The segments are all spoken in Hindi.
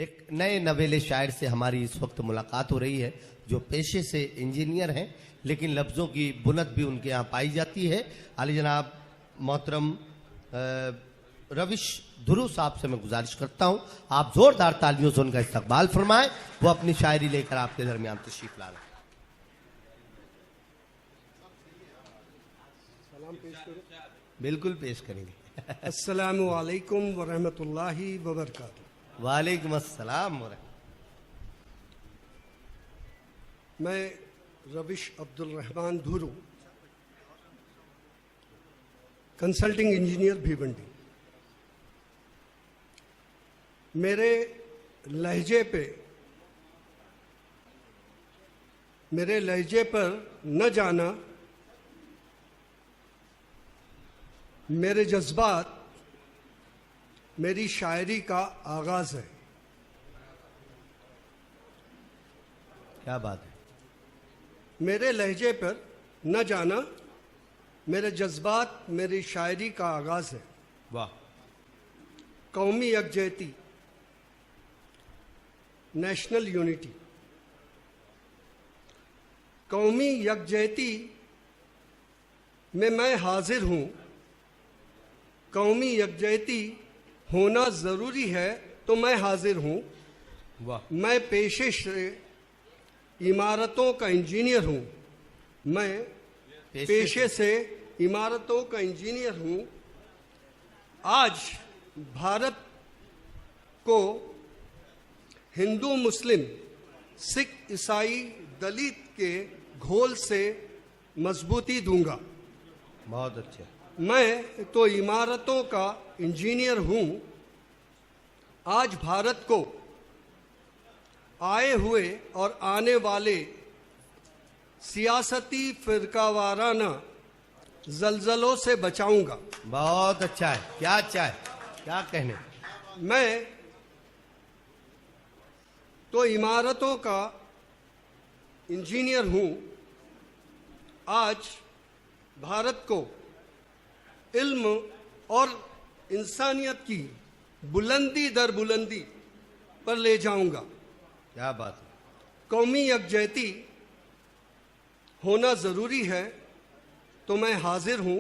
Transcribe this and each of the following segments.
एक नए नवेले शायर से हमारी इस वक्त मुलाकात हो रही है, जो पेशे से इंजीनियर हैं, लेकिन लफ्ज़ों की बुनत भी उनके यहाँ पाई जाती है। आली जनाब मोहतरम रविश ध्रुव साहब से मैं गुजारिश करता हूँ, आप जोरदार तालियों से उनका इस्तकबाल फरमाएं। वो अपनी शायरी लेकर आपके दरमियान तशरीफ ला रहे हैं। बिल्कुल पेश करेंगे। अस्सलामु अलैकुम व रहमतुल्लाहि व बरकातुहू। वालेकुम अस्सलाम। मैं रविश अब्दुल रहमान धुरू, कंसल्टिंग इंजीनियर भिवंडी। मेरे लहजे पर न जाना मेरे जज्बात मेरी शायरी का आगाज है। क्या बात है। मेरे लहजे पर न जाना मेरे जज्बात मेरी शायरी का आगाज है। वाह। कौमी यकजहती, नेशनल यूनिटी। कौमी यकजहती में मैं हाजिर हूं। कौमी यकजहती होना जरूरी है तो मैं हाजिर हूं। वाह। मैं पेशे से इमारतों का इंजीनियर हूं। मैं पेशे से इमारतों का इंजीनियर हूं। आज भारत को हिंदू मुस्लिम सिख ईसाई दलित के घोल से मजबूती दूंगा। बहुत अच्छे। मैं तो इमारतों का इंजीनियर हूं। आज भारत को आए हुए और आने वाले सियासती फिरकावाराना जलजलों से बचाऊंगा। बहुत अच्छा है। क्या अच्छा है, क्या कहने। मैं तो इमारतों का इंजीनियर हूं। आज भारत को इल्म और इंसानियत की बुलंदी दर बुलंदी पर ले जाऊंगा। क्या बात है। कौमी यकजहती होना जरूरी है तो मैं हाजिर हूं।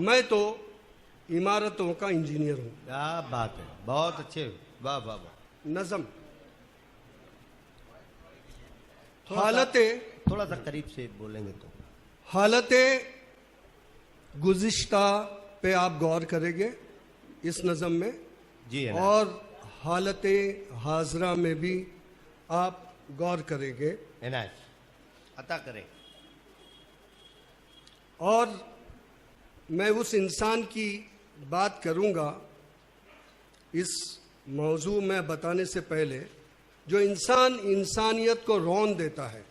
मैं तो इमारतों का इंजीनियर हूं। क्या बात है, बहुत अच्छे। वाह वाह वाह। नज़म। थोड़ा सा करीब से बोलेंगे तो। हालते गुज़िश्ता पे आप गौर करेंगे इस नज़म में जी है। और हालते हाजरा में भी आप गौर करेंगे। अता करें। और मैं उस इंसान की बात करूंगा इस मौजू में बताने से पहले जो इंसान इंसानियत को रौन देता है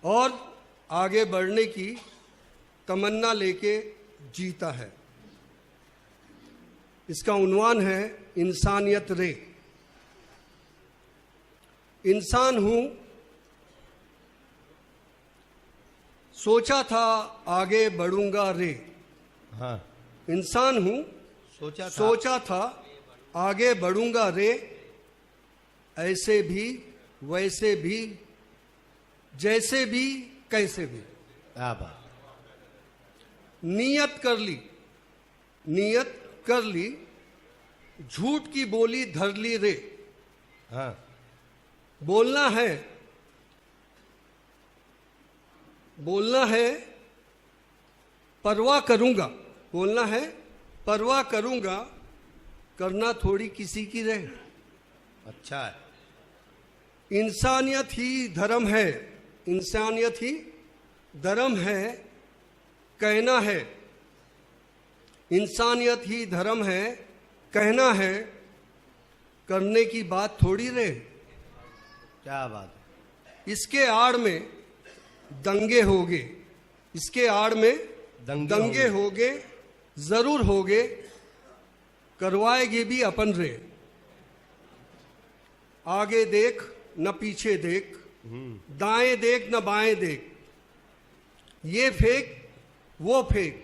और आगे बढ़ने की तमन्ना लेके जीता है। इसका उन्वान है इंसानियत रे। इंसान हूं, सोचा था आगे बढ़ूंगा रे। हाँ। इंसान हूं, सोचा था आगे बढ़ूंगा रे। ऐसे भी वैसे भी जैसे भी कैसे भी। क्या बात। नियत कर ली झूठ की बोली धर ली रे। हाँ। बोलना है परवाह करूंगा। बोलना है परवाह करूंगा, करना थोड़ी किसी की रहे। अच्छा है। इंसानियत ही धर्म है। इंसानियत ही धर्म है, कहना है। इंसानियत ही धर्म है, कहना है, करने की बात थोड़ी रहे। क्या बात है। इसके आड़ में दंगे होगे। इसके आड़ में दंगे होगे, जरूर होगे, करवाएगे भी अपन रे। आगे देख न पीछे देख, दाएं देख न बाएं देख, ये फेंक वो फेंक,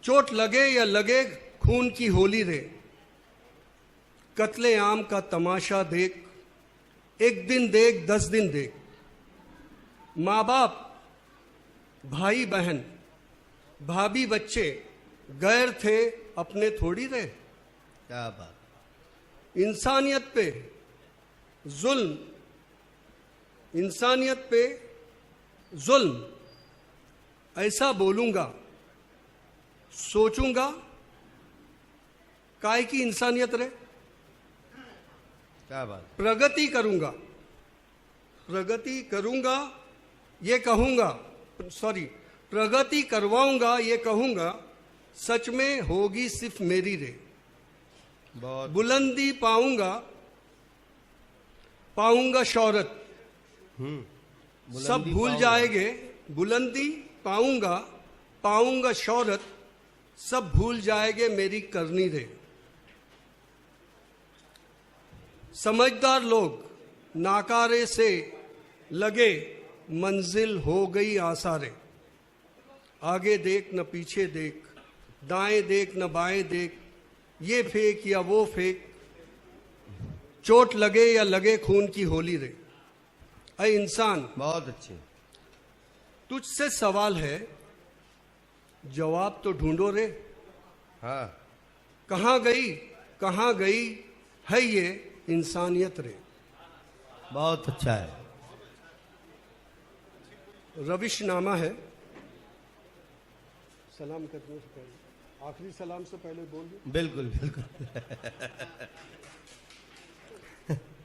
चोट लगे या लगे खून की होली रे, कत्ले आम का तमाशा देख, एक दिन देख 10 दिन देख। माँ बाप, भाई बहन, भाभी बच्चे गैर थे अपने थोड़ी रहे। क्या बात। इंसानियत पे जुल्म, इंसानियत पे जुल्म ऐसा बोलूंगा, सोचूंगा, काय की इंसानियत रहे। क्या बात। प्रगति करूंगा, प्रगति करूंगा ये कहूंगा, सॉरी, प्रगति करवाऊंगा ये कहूंगा, सच में होगी सिर्फ मेरी रे। बहुत। बुलंदी पाऊंगा, पाऊंगा शौहरत, सब बुलंदी भूल पाऊंगा। जाएंगे। बुलंदी पाऊंगा, पाऊंगा शौहरत, सब भूल जाएंगे मेरी करनी रे। समझदार लोग नाकारे से लगे, मंजिल हो गई आसारे। आगे देख न पीछे देख, दाएं देख न बाएं देख, ये फेंक या वो फेंक, चोट लगे या लगे खून की होली रे। अय इंसान, बहुत अच्छे। तुझसे सवाल है, जवाब तो ढूंढो रे। हाँ। कहाँ गई है ये इंसानियत रे। बहुत अच्छा है। रविशनामा है। सलाम करने से पहले, आखिरी सलाम से पहले बोल दूं। बिल्कुल बिल्कुल।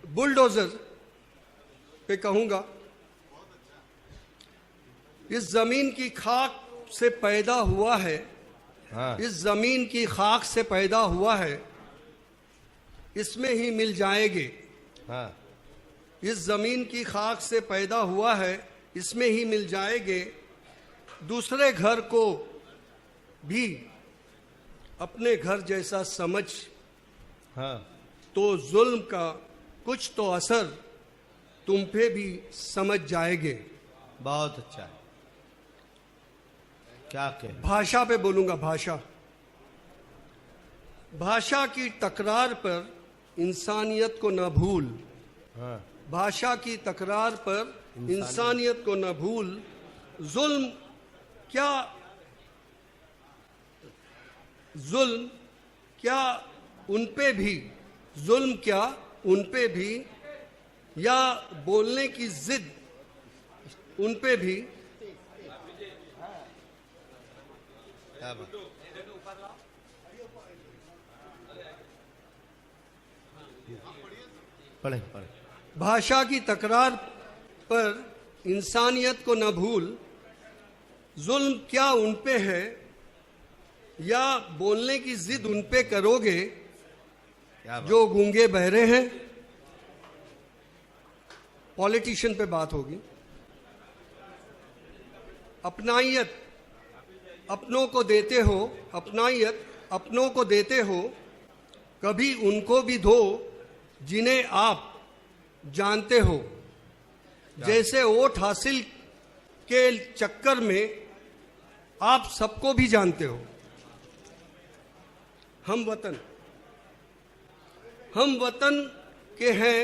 बुलडोजर पे कहूंगा, इस जमीन की खाक से पैदा हुआ है, हाँ। इस जमीन की खाक से पैदा हुआ है, इसमें ही मिल जाएंगे। हाँ। इस जमीन की खाक से पैदा हुआ है, इसमें ही मिल जाएंगे। दूसरे घर को भी अपने घर जैसा समझ, हाँ। तो जुल्म का कुछ तो असर तुम पे भी समझ जाएंगे। बहुत अच्छा है। क्या कहें। भाषा पे बोलूंगा। भाषा की तकरार पर इंसानियत को न भूल। हाँ। भाषा की तकरार पर इंसानियत को न भूल। जुल्म क्या उन पे भी, जुल्म क्या उन पे भी, या बोलने की जिद उन पे भी। क्या बात। पढ़े पढ़े। भाषा की तकरार पर इंसानियत को न भूल। जुल्म क्या उन पे है, या बोलने की जिद उन पे करोगे क्या बात। जो गूंगे बहरे हैं। पॉलिटिशियन पे बात होगी। अपनाइयत अपनों को देते हो, अपनाइयत अपनों को देते हो, कभी उनको भी दो जिन्हें आप जानते हो। जैसे वोट हासिल के चक्कर में आप सबको भी जानते हो। हम वतन के हैं,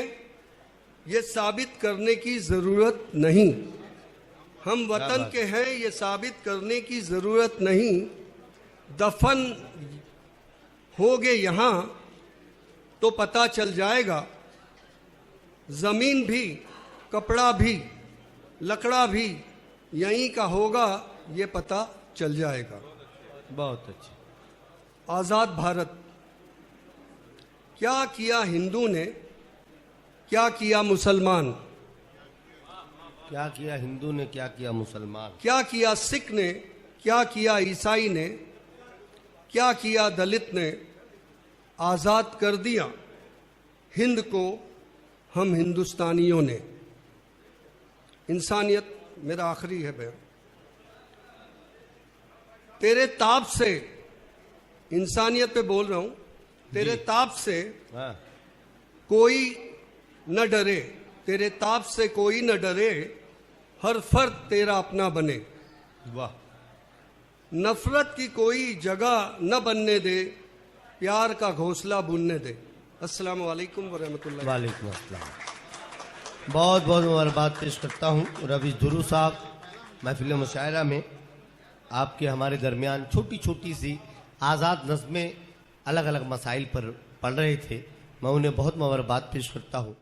ये साबित करने की जरूरत नहीं। हम वतन के हैं, ये साबित करने की जरूरत नहीं। दफन होगे यहाँ तो पता चल जाएगा। जमीन भी, कपड़ा भी, लकड़ा भी यहीं का होगा, ये पता चल जाएगा। बहुत अच्छे। आजाद भारत। क्या किया हिंदू ने, क्या किया मुसलमान, क्या किया हिंदू ने, क्या किया मुसलमान, क्या किया सिख ने, क्या किया ईसाई ने, क्या किया दलित ने। आजाद कर दिया हिंद को हम हिंदुस्तानियों ने। इंसानियत मेरा आखिरी है बयान। तेरे ताप से, इंसानियत पे बोल रहा हूं, तेरे ताप से हाँ। कोई न डरे, तेरे ताप से कोई न डरे, हर फर्द तेरा अपना बने। वाह। नफरत की कोई जगह न बनने दे, प्यार का घोंसला बुनने दे। अस्सलाम वालेकुम वरहमतुल्लाह। वालेकुम अस्सलाम। बहुत बहुत मुबारकबाद पेश करता हूँ रवीश धुरू साहब, महफिल मुशायरा में आपके हमारे दरमियान छोटी छोटी सी आज़ाद नज़में अलग अलग मसाइल पर पढ़ रहे थे। मैं उन्हें बहुत मुबारकबाद पेश करता हूँ।